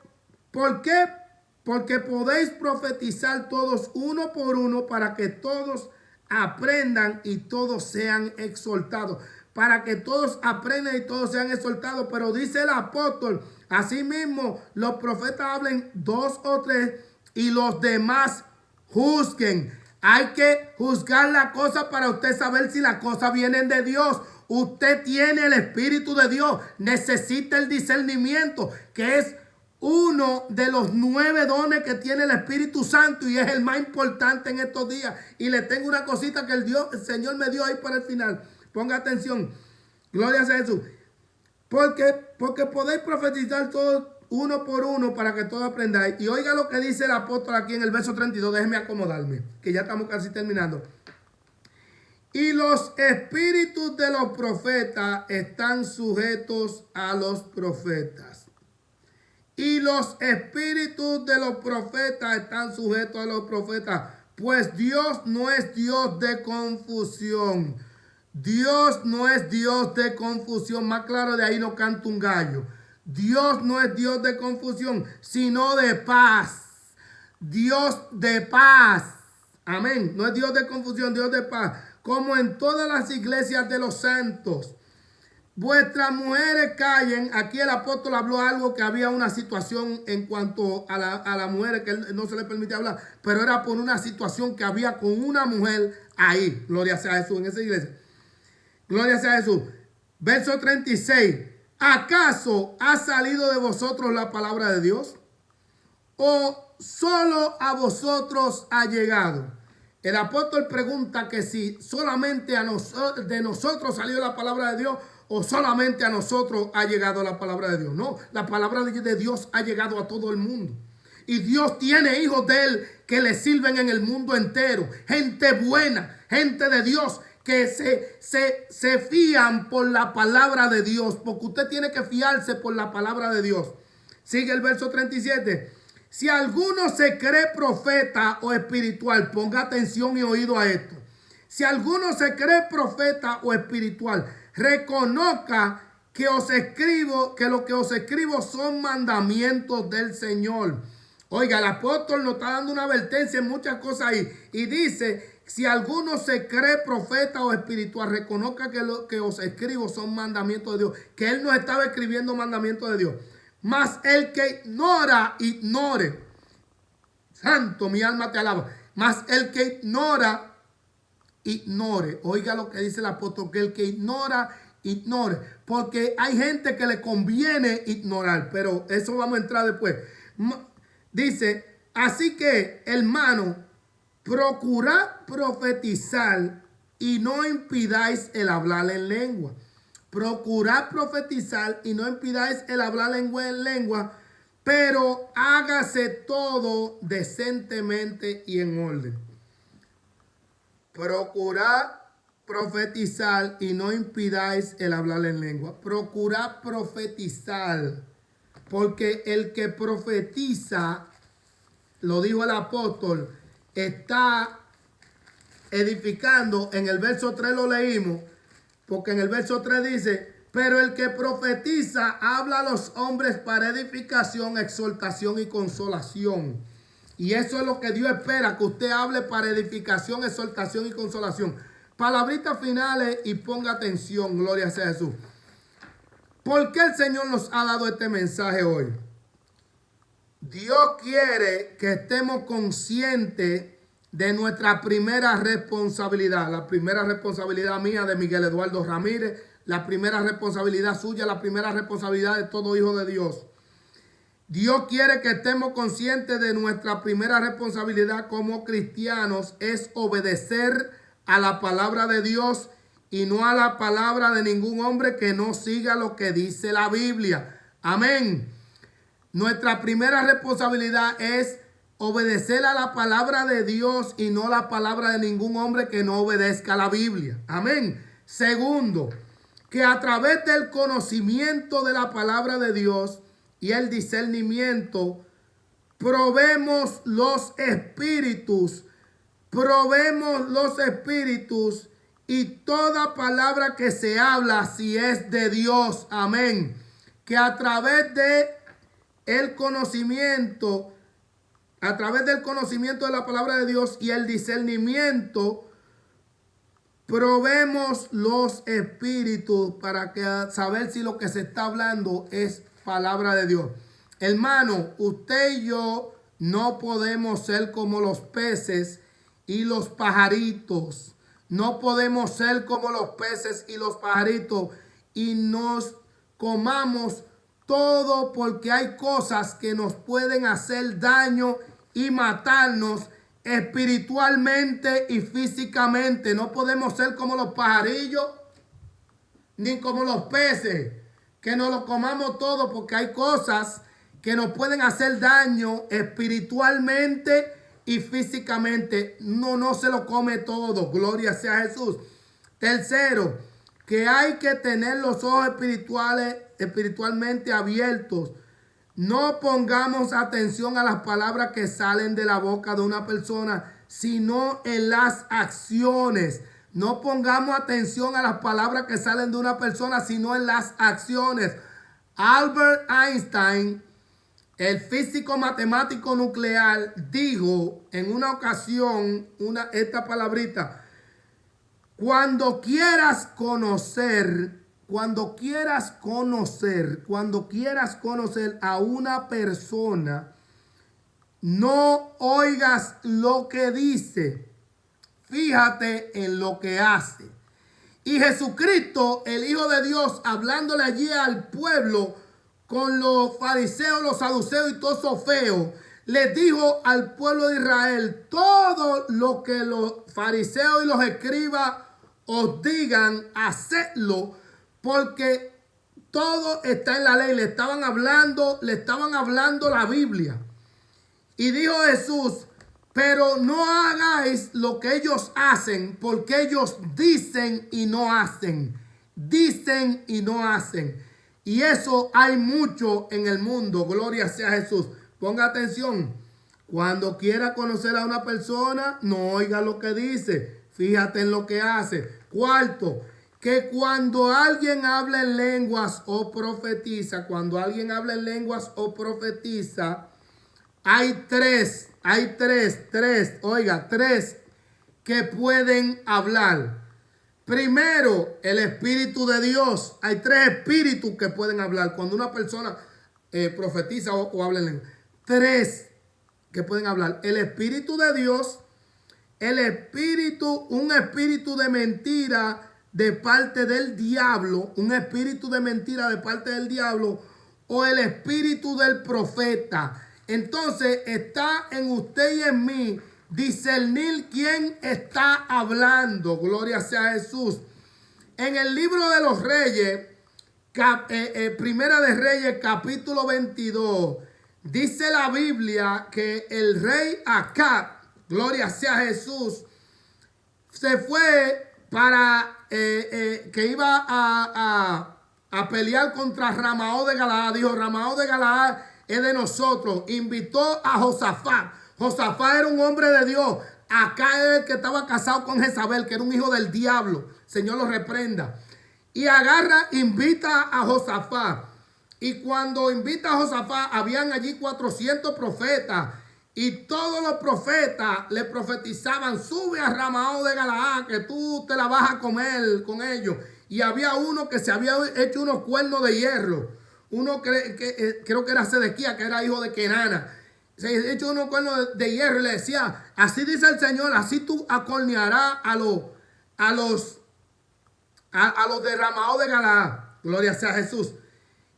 ¿por qué? Porque podéis profetizar todos uno por uno para que todos aprendan y todos sean exhortados. Para que todos aprendan y todos sean exhortados. Pero dice el apóstol, asimismo los profetas hablen dos o tres y los demás juzguen. Hay que juzgar la cosa para usted saber si las cosas vienen de Dios. Usted tiene el Espíritu de Dios. Necesita el discernimiento, que es uno de los 9 dones que tiene el Espíritu Santo y es el más importante en estos días. Y le tengo una cosita que el Señor me dio ahí para el final. Ponga atención. Gloria a Jesús. Porque podéis profetizar todos uno por uno para que todos aprendáis. Y oiga lo que dice el apóstol aquí en el verso 32. Déjeme acomodarme, que ya estamos casi terminando. Y los espíritus de los profetas están sujetos a los profetas. Y los espíritus de los profetas están sujetos a los profetas. Pues Dios no es Dios de confusión. Dios no es Dios de confusión. Más claro, de ahí no canta un gallo. Dios no es Dios de confusión, sino de paz. Dios de paz. Amén. No es Dios de confusión, Dios de paz. Como en todas las iglesias de los santos. Vuestras mujeres callen. Aquí el apóstol habló algo que había una situación en cuanto a la mujer que él no se le permitía hablar, pero era por una situación que había con una mujer ahí. Gloria sea a Jesús en esa iglesia. Gloria sea a Jesús. Verso 36. ¿Acaso ha salido de vosotros la palabra de Dios? ¿O solo a vosotros ha llegado? El apóstol pregunta que si solamente de nosotros salió la palabra de Dios o solamente a nosotros ha llegado la palabra de Dios. No, la palabra de Dios ha llegado a todo el mundo. Y Dios tiene hijos de Él que le sirven en el mundo entero. Gente buena, gente de Dios que se fían por la palabra de Dios. Porque usted tiene que fiarse por la palabra de Dios. Sigue el verso 37. Si alguno se cree profeta o espiritual, ponga atención y oído a esto. Si alguno se cree profeta o espiritual, reconozca que lo que os escribo son mandamientos del Señor. Oiga, el apóstol nos está dando una advertencia en muchas cosas ahí. Y dice, si alguno se cree profeta o espiritual, reconozca que lo que os escribo son mandamientos de Dios. Que él no estaba escribiendo mandamientos de Dios. Mas el que ignore. Santo, mi alma te alaba. Mas el que ignore. Oiga lo que dice el apóstol, que el que ignore. Porque hay gente que le conviene ignorar, pero eso vamos a entrar después. Dice, así que, hermano, procurad profetizar y no impidáis el hablar en lengua. Procurad profetizar y no impidáis el hablar en lengua, pero hágase todo decentemente y en orden. Procurad profetizar y no impidáis el hablar en lengua. Procurad profetizar, porque el que profetiza, lo dijo el apóstol, está edificando. En el verso 3 lo leímos, porque en el verso 3 dice, pero el que profetiza habla a los hombres para edificación, exhortación y consolación. Y eso es lo que Dios espera, que usted hable para edificación, exhortación y consolación. Palabritas finales y ponga atención, gloria sea Jesús. ¿Por qué el Señor nos ha dado este mensaje hoy? Dios quiere que estemos conscientes de nuestra primera responsabilidad. La primera responsabilidad mía, de Miguel Eduardo Ramírez. La primera responsabilidad suya, la primera responsabilidad de todo hijo de Dios. Dios quiere que estemos conscientes de nuestra primera responsabilidad como cristianos, es obedecer a la palabra de Dios y no a la palabra de ningún hombre que no siga lo que dice la Biblia. Amén. Nuestra primera responsabilidad es obedecer a la palabra de Dios y no la palabra de ningún hombre que no obedezca a la Biblia. Amén. Segundo, que a través del conocimiento de la palabra de Dios y el discernimiento, probemos los espíritus y toda palabra que se habla si es de Dios. Amén. Que a través del conocimiento de la palabra de Dios y el discernimiento, probemos los espíritus para saber si lo que se está hablando es palabra de Dios. Hermano, usted y yo no podemos ser como los peces y los pajaritos. No podemos ser como los peces y los pajaritos y nos comamos todo porque hay cosas que nos pueden hacer daño y matarnos espiritualmente y físicamente. No podemos ser como los pajarillos ni como los peces, que nos lo comamos todo, porque hay cosas que nos pueden hacer daño espiritualmente y físicamente. No se lo come todo. Gloria sea a Jesús. Tercero, que hay que tener los ojos espiritualmente abiertos. No pongamos atención a las palabras que salen de la boca de una persona, sino en las acciones. No pongamos atención a las palabras que salen de una persona, sino en las acciones. Albert Einstein, el físico matemático nuclear, dijo en una ocasión esta palabrita: cuando quieras conocer a una persona, no oigas lo que dice, fíjate en lo que hace. Y Jesucristo, el Hijo de Dios, hablándole allí al pueblo con los fariseos, los saduceos y todos esos feos, les dijo al pueblo de Israel: todo lo que los fariseos y los escribas os digan, hacedlo, porque todo está en la ley. Le estaban hablando la Biblia. Y dijo Jesús: pero no hagáis lo que ellos hacen, porque ellos dicen y no hacen. Dicen y no hacen. Y eso hay mucho en el mundo. Gloria sea a Jesús. Ponga atención. Cuando quiera conocer a una persona, no oiga lo que dice. Fíjate en lo que hace. Cuarto, que cuando alguien habla en lenguas o profetiza, hay tres que pueden hablar. Primero, el Espíritu de Dios. Hay tres espíritus que pueden hablar. Cuando una persona profetiza o habla en lengua. Tres que pueden hablar. El Espíritu de Dios, un espíritu de mentira de parte del diablo, o el espíritu del profeta. Entonces está en usted y en mí discernir quién está hablando. Gloria sea a Jesús. En el libro de los Reyes, Primera de Reyes, capítulo 22, dice la Biblia que el rey Acab, gloria sea a Jesús, se fue para que iba a pelear contra Ramaó de Galaad. Dijo: Ramaó de Galaad es de nosotros. Invitó a Josafat. Josafat era un hombre de Dios. Acá es el que estaba casado con Jezabel, que era un hijo del diablo. Señor lo reprenda. Y invita a Josafat. Y cuando invita a Josafat, habían allí 400 profetas. Y todos los profetas le profetizaban: sube a Ramaó de Galaad, que tú te la vas a comer con ellos. Y había uno que se había hecho unos cuernos de hierro. Creo que era Sedequías, que era hijo de Kenana. Se había hecho unos cuernos de hierro y le decía: así dice el Señor, así tú acornearás a los de Ramaó de Galaad. Gloria sea a Jesús.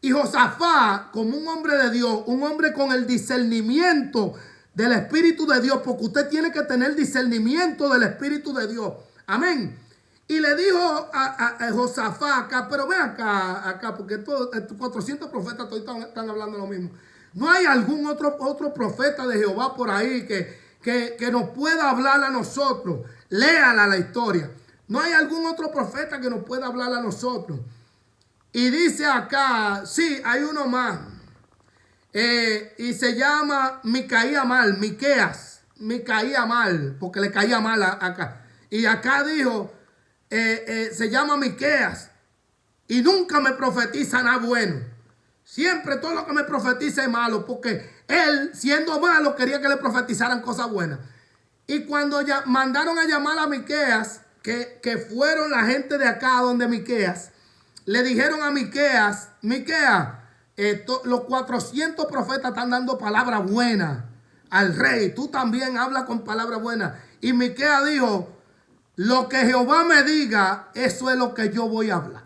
Y Josafat, como un hombre de Dios, un hombre con el discernimiento del Espíritu de Dios, porque usted tiene que tener discernimiento del Espíritu de Dios. Amén. Y le dijo a Josafat acá: pero ven acá, porque estos 400 profetas todos están hablando lo mismo. ¿No hay algún otro profeta de Jehová por ahí que nos pueda hablar a nosotros? Léala la historia. ¿No hay algún otro profeta que nos pueda hablar a nosotros? Y dice acá: sí, hay uno más. Y se llama Miqueas, porque le caía mal acá. Y acá dijo, se llama Miqueas, y nunca me profetiza nada bueno. Siempre todo lo que me profetiza es malo, porque él, siendo malo, quería que le profetizaran cosas buenas. Y cuando ya mandaron a llamar a Miqueas, que fueron la gente de acá donde Miqueas, le dijeron a Miqueas: Miqueas, los 400 profetas están dando palabras buenas al rey. Tú también hablas con palabras buenas. Y Miqueas dijo: lo que Jehová me diga, eso es lo que yo voy a hablar.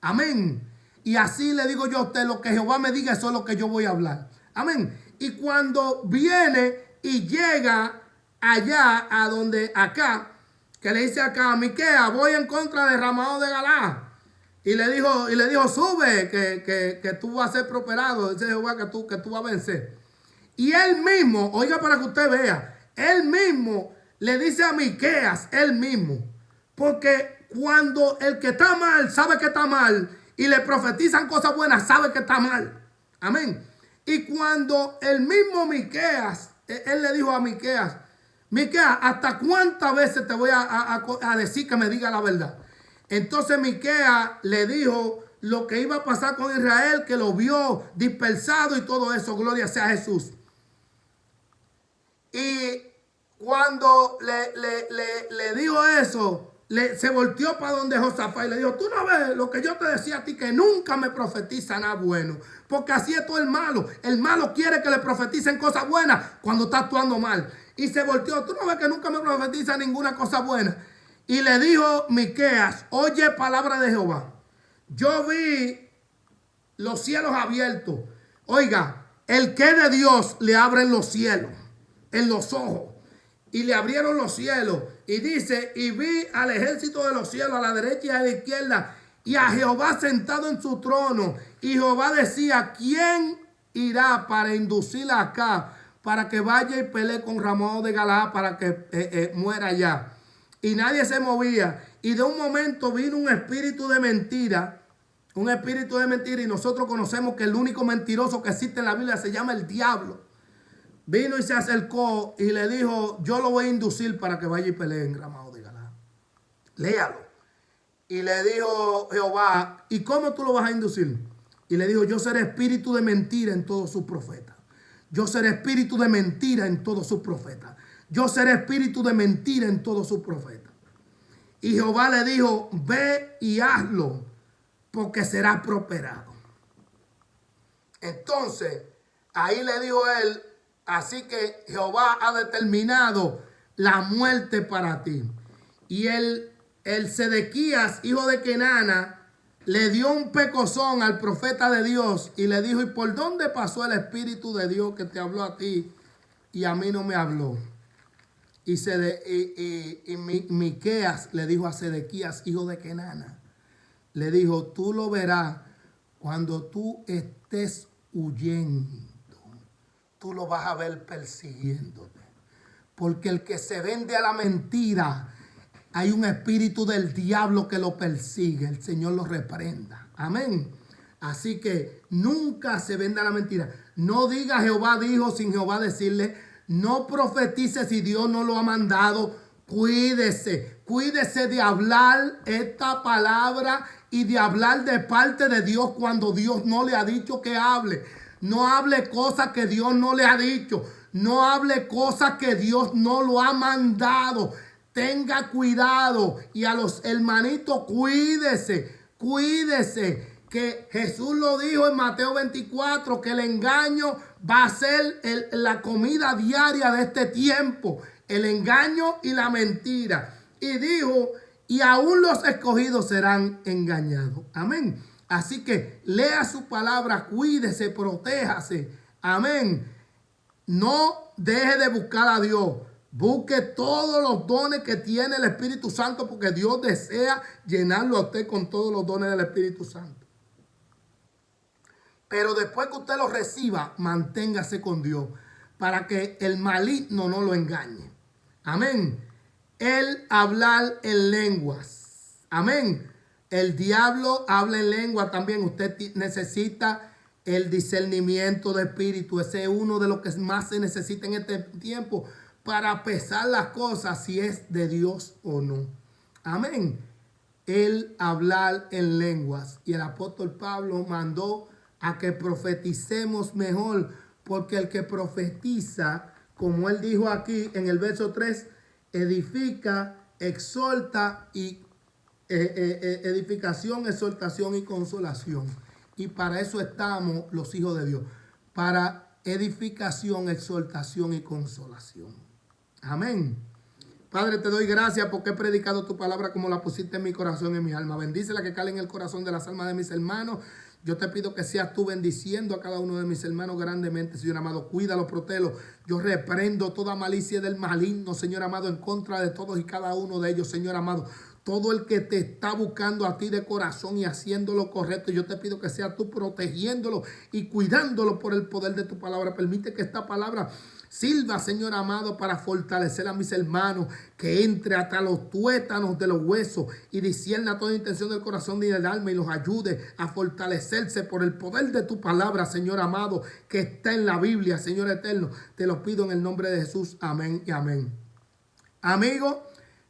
Amén. Y así le digo yo a usted, lo que Jehová me diga, eso es lo que yo voy a hablar. Amén. Y cuando viene y llega allá, a donde acá, que le dice acá a Miqueas, voy en contra de Ramao de Galaad. Y le dijo, sube, que tú vas a ser prosperado. Dice Jehová que tú vas a vencer. Y él mismo, oiga para que usted vea, él mismo le dice a Miqueas, él mismo. Porque cuando el que está mal sabe que está mal y le profetizan cosas buenas, sabe que está mal. Amén. Y cuando el mismo Miqueas, él le dijo a Miqueas, Miqueas, ¿hasta cuántas veces te voy a decir que me diga la verdad? Entonces Miqueas le dijo lo que iba a pasar con Israel, que lo vio dispersado y todo eso. Gloria sea a Jesús. Y cuando le dijo eso, se volteó para donde Josafat y le dijo, tú no ves lo que yo te decía a ti, que nunca me profetiza nada bueno. Porque así es todo el malo. El malo quiere que le profeticen cosas buenas cuando está actuando mal. Y se volteó, tú no ves que nunca me profetiza ninguna cosa buena. Y le dijo Miqueas, oye palabra de Jehová. Yo vi los cielos abiertos. Oiga, el que de Dios le abren los cielos en los ojos. Y le abrieron los cielos. Y dice, y vi al ejército de los cielos a la derecha y a la izquierda. Y a Jehová sentado en su trono. Y Jehová decía, ¿quién irá para inducirla acá? Para que vaya y pelee con Ramón de Galaad para que muera allá. Y nadie se movía. Y de un momento vino un espíritu de mentira. Un espíritu de mentira. Y nosotros conocemos que el único mentiroso que existe en la Biblia se llama el diablo. Vino y se acercó y le dijo, yo lo voy a inducir para que vaya y pelee en Ramón de Galaad. Léalo. Y le dijo Jehová, ¿y cómo tú lo vas a inducir? Y le dijo, yo seré espíritu de mentira en todos sus profetas. Yo seré espíritu de mentira en todos sus profetas. Yo seré espíritu de mentira en todos sus profetas. Y Jehová le dijo, ve y hazlo, porque serás prosperado. Entonces, ahí le dijo él, así que Jehová ha determinado la muerte para ti. Y el Sedequías, hijo de Kenana, le dio un pecozón al profeta de Dios y le dijo, ¿y por dónde pasó el Espíritu de Dios que te habló a ti y a mí no me habló? Y Miqueas le dijo a Sedequías, hijo de Kenana, le dijo, tú lo verás cuando tú estés huyendo. Tú lo vas a ver persiguiéndote. Porque el que se vende a la mentira, hay un espíritu del diablo que lo persigue. El Señor lo reprenda. Amén. Así que nunca se venda a la mentira. No diga Jehová dijo sin Jehová decirle. No profetice si Dios no lo ha mandado. Cuídese. Cuídese de hablar esta palabra y de hablar de parte de Dios cuando Dios no le ha dicho que hable. No hable cosas que Dios no le ha dicho. No hable cosas que Dios no lo ha mandado. Tenga cuidado. Y a los hermanitos, cuídese. Cuídese. Que Jesús lo dijo en Mateo 24, que el engaño va a ser la comida diaria de este tiempo. El engaño y la mentira. Y dijo, y aún los escogidos serán engañados. Amén. Así que lea su palabra, cuídese, protéjase. Amén. No deje de buscar a Dios. Busque todos los dones que tiene el Espíritu Santo, porque Dios desea llenarlo a usted con todos los dones del Espíritu Santo. Pero después que usted los reciba, manténgase con Dios para que el maligno no lo engañe. Amén. El hablar en lenguas. Amén. El diablo habla en lengua también. Usted necesita el discernimiento de espíritu. Ese es uno de los que más se necesita en este tiempo para pesar las cosas si es de Dios o no. Amén. El hablar en lenguas. Y el apóstol Pablo mandó a que profeticemos mejor, porque el que profetiza, como él dijo aquí en el verso 3, edifica, exhorta y edificación, exhortación y consolación. Y para eso estamos los hijos de Dios, para edificación, exhortación y consolación. Amén. Padre, te doy gracias porque he predicado tu palabra como la pusiste en mi corazón y en mi alma. Bendícela que cale en el corazón de las almas de mis hermanos. Yo te pido que seas tú bendiciendo a cada uno de mis hermanos grandemente, Señor amado. Cuídalo, protégelo. Yo reprendo toda malicia del maligno, Señor amado, en contra de todos y cada uno de ellos, Señor amado. Todo el que te está buscando a ti de corazón y haciendo lo correcto, yo te pido que seas tú protegiéndolo y cuidándolo por el poder de tu palabra. Permite que esta palabra sirva, Señor amado, para fortalecer a mis hermanos, que entre hasta los tuétanos de los huesos y discierna toda intención del corazón y del alma y los ayude a fortalecerse por el poder de tu palabra, Señor amado, que está en la Biblia, Señor eterno. Te lo pido en el nombre de Jesús. Amén y amén. Amigo,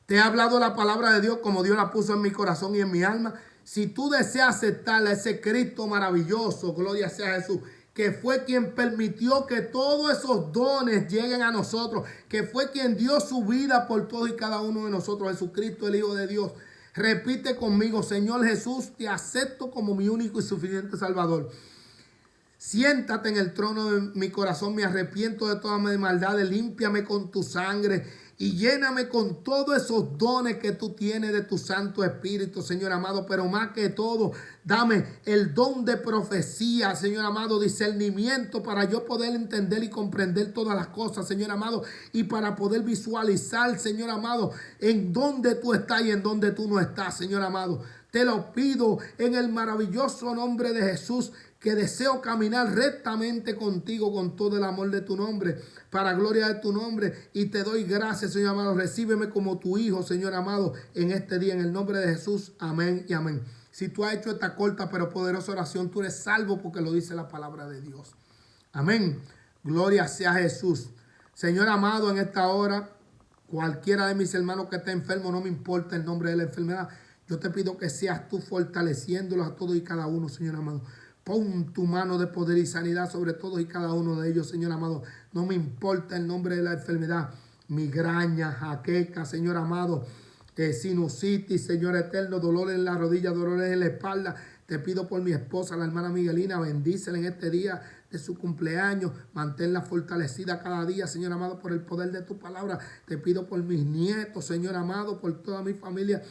te he hablado la palabra de Dios como Dios la puso en mi corazón y en mi alma. Si tú deseas aceptarla, ese Cristo maravilloso, gloria sea a Jesús, que fue quien permitió que todos esos dones lleguen a nosotros, que fue quien dio su vida por todos y cada uno de nosotros, Jesucristo, el Hijo de Dios. Repite conmigo: Señor Jesús, te acepto como mi único y suficiente Salvador. Siéntate en el trono de mi corazón, me arrepiento de todas mis maldades, límpiame con tu sangre y lléname con todos esos dones que tú tienes de tu Santo Espíritu, Señor amado. Pero más que todo, dame el don de profecía, Señor amado, discernimiento para yo poder entender y comprender todas las cosas, Señor amado, y para poder visualizar, Señor amado, en dónde tú estás y en dónde tú no estás, Señor amado. Te lo pido en el maravilloso nombre de Jesús, que deseo caminar rectamente contigo con todo el amor de tu nombre, para gloria de tu nombre. Y te doy gracias, Señor amado. Recíbeme como tu hijo, Señor amado, en este día, en el nombre de Jesús. Amén y amén. Si tú has hecho esta corta pero poderosa oración, tú eres salvo porque lo dice la palabra de Dios. Amén. Gloria sea a Jesús. Señor amado, en esta hora, cualquiera de mis hermanos que esté enfermo, no me importa el nombre de la enfermedad, yo te pido que seas tú fortaleciéndolos a todos y cada uno, Señor amado. Pon tu mano de poder y sanidad sobre todos y cada uno de ellos, Señor amado. No me importa el nombre de la enfermedad. Migraña, jaqueca, Señor amado. Sinusitis, Señor eterno. Dolores en la rodilla, dolores en la espalda. Te pido por mi esposa, la hermana Miguelina. Bendícela en este día de su cumpleaños. Manténla fortalecida cada día, Señor amado, por el poder de tu palabra. Te pido por mis nietos, Señor amado, por toda mi familia,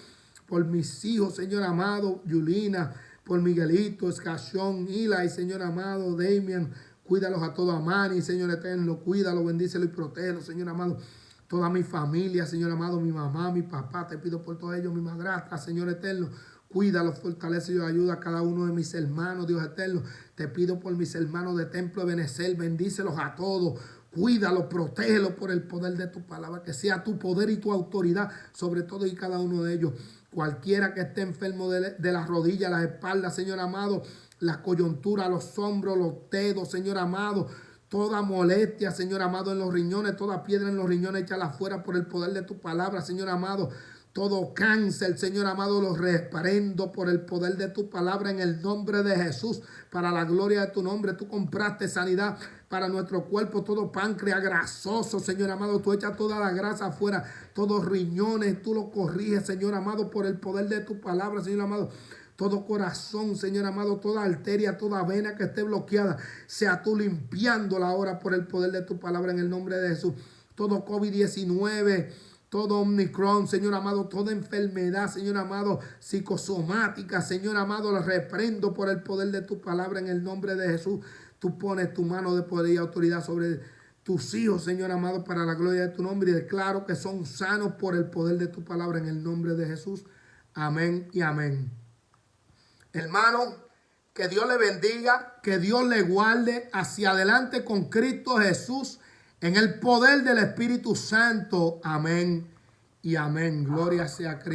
por mis hijos, Señor amado, Yulina, por Miguelito, Escachón, Eli, Señor amado, Damian, cuídalos a todos, Amani, Señor eterno, cuídalo, bendícelo y protégelo, Señor amado. Toda mi familia, Señor amado, mi mamá, mi papá, te pido por todos ellos, mi madrastra, Señor eterno, cuídalos, fortalece y ayuda a cada uno de mis hermanos, Dios eterno. Te pido por mis hermanos de Templo de Benecer, bendícelos a todos. Cuídalo, protégelo por el poder de tu palabra, que sea tu poder y tu autoridad sobre todo y cada uno de ellos. Cualquiera que esté enfermo de las rodillas, las espaldas, Señor amado, las coyunturas, los hombros, los dedos, Señor amado, toda molestia, Señor amado, en los riñones, toda piedra en los riñones, échala fuera por el poder de tu palabra, Señor amado. Todo cáncer, Señor amado, lo reprendo por el poder de tu palabra en el nombre de Jesús, para la gloria de tu nombre. Tú compraste sanidad para nuestro cuerpo, todo páncreas grasoso, Señor amado, tú echas toda la grasa afuera, todos riñones, tú lo corriges, Señor amado, por el poder de tu palabra, Señor amado. Todo corazón, Señor amado, toda arteria, toda vena que esté bloqueada, sea tú limpiándola ahora por el poder de tu palabra en el nombre de Jesús. Todo COVID-19, todo Omicron, Señor amado, toda enfermedad, Señor amado, psicosomática, Señor amado, la reprendo por el poder de tu palabra en el nombre de Jesús. Tú pones tu mano de poder y autoridad sobre tus hijos, Señor amado, para la gloria de tu nombre, y declaro que son sanos por el poder de tu palabra en el nombre de Jesús. Amén y amén. Hermano, que Dios le bendiga, que Dios le guarde hacia adelante con Cristo Jesús, en el poder del Espíritu Santo. Amén y amén. Gloria sea a Cristo.